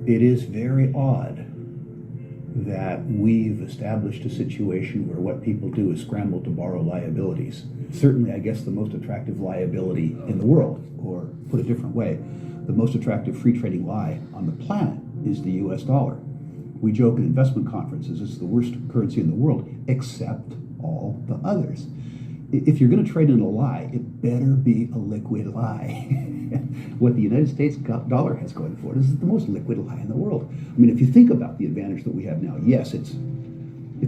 It is very odd that we've established a situation where what people do is scramble to borrow liabilities. Certainly, I guess, the most attractive liability in the world, or put a different way, the most attractive free trading lie on the planet is the US dollar. We joke in investment conferences it's the worst currency in the world, except all the others. If you're going to trade in a lie, it better be a liquid lie. What the United States dollar has going for it is the most liquid lie in the world. I mean, if you think about the advantage that we have now, yes, it's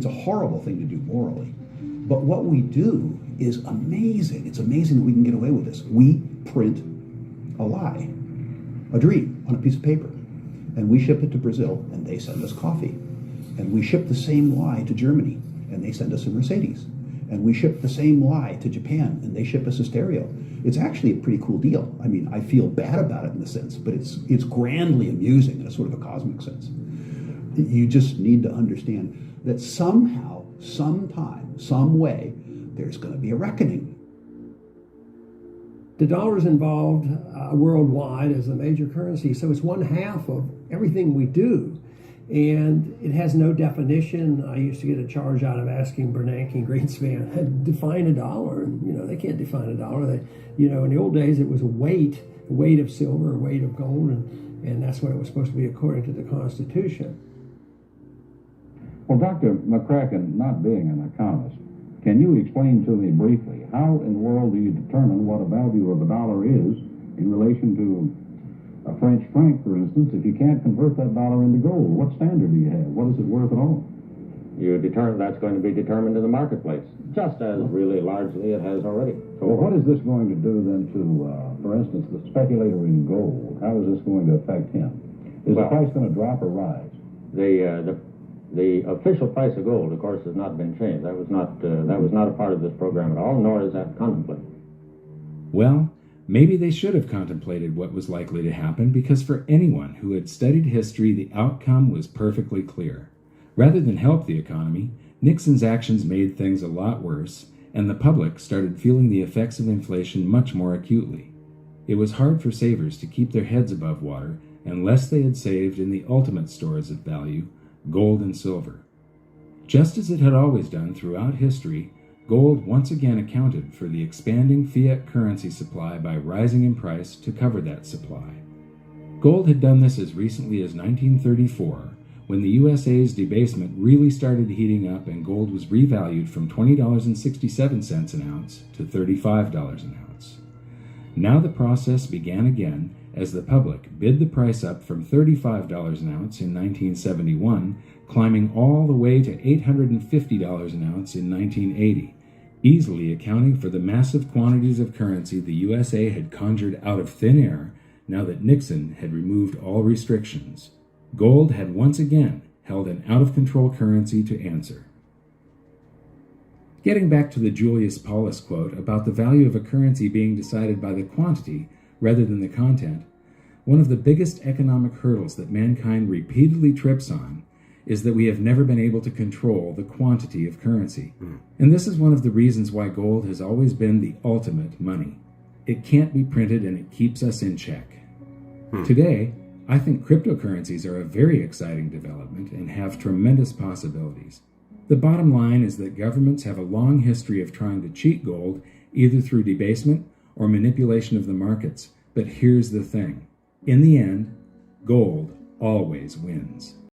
a horrible thing to do morally, but what we do is amazing. It's amazing that we can get away with this. We print a lie, a dream, on a piece of paper, and we ship it to Brazil, and they send us coffee. And we ship the same lie to Germany, and they send us a Mercedes. And we ship the same lie to Japan, and they ship us a stereo. It's actually a pretty cool deal. I mean, I feel bad about it in a sense, but it's grandly amusing in a sort of a cosmic sense. You just need to understand that somehow, sometime, some way, there's going to be a reckoning. The dollar is involved worldwide as a major currency, so it's 1/2 of everything we do. And it has no definition. I used to get a charge out of asking Bernanke and Greenspan, define a dollar. And, they can't define a dollar. In the old days, it was a weight of silver, a weight of gold, and that's what it was supposed to be according to the Constitution. Well, Dr. McCracken, not being an economist, can you explain to me briefly how in the world do you determine what a value of a dollar is in relation to a French franc, for instance? If you can't convert that dollar into gold, what standard do you have? What is it worth at all? That's going to be determined in the marketplace, just as really largely it has already. So what is this going to do then to, for instance, the speculator in gold? How is this going to affect him? Is the price going to drop or rise? The official price of gold, of course, has not been changed. That was not a part of this program at all, nor is that contemplated. Well, maybe they should have contemplated what was likely to happen, because for anyone who had studied history, the outcome was perfectly clear. Rather than help the economy, Nixon's actions made things a lot worse, and the public started feeling the effects of inflation much more acutely. It was hard for savers to keep their heads above water unless they had saved in the ultimate stores of value, gold and silver. Just as it had always done throughout history, gold once again accounted for the expanding fiat currency supply by rising in price to cover that supply. Gold had done this as recently as 1934, when the USA's debasement really started heating up and gold was revalued from $20.67 an ounce to $35 an ounce. Now the process began again as the public bid the price up from $35 an ounce in 1971, climbing all the way to $850 an ounce in 1980, easily accounting for the massive quantities of currency the USA had conjured out of thin air now that Nixon had removed all restrictions. Gold had once again held an out-of-control currency to answer. Getting back to the Julius Paulus quote about the value of a currency being decided by the quantity rather than the content, one of the biggest economic hurdles that mankind repeatedly trips on is that we have never been able to control the quantity of currency. And this is one of the reasons why gold has always been the ultimate money. It can't be printed and it keeps us in check. Today, I think cryptocurrencies are a very exciting development and have tremendous possibilities. The bottom line is that governments have a long history of trying to cheat gold, either through debasement or manipulation of the markets. But here's the thing. In the end, gold always wins.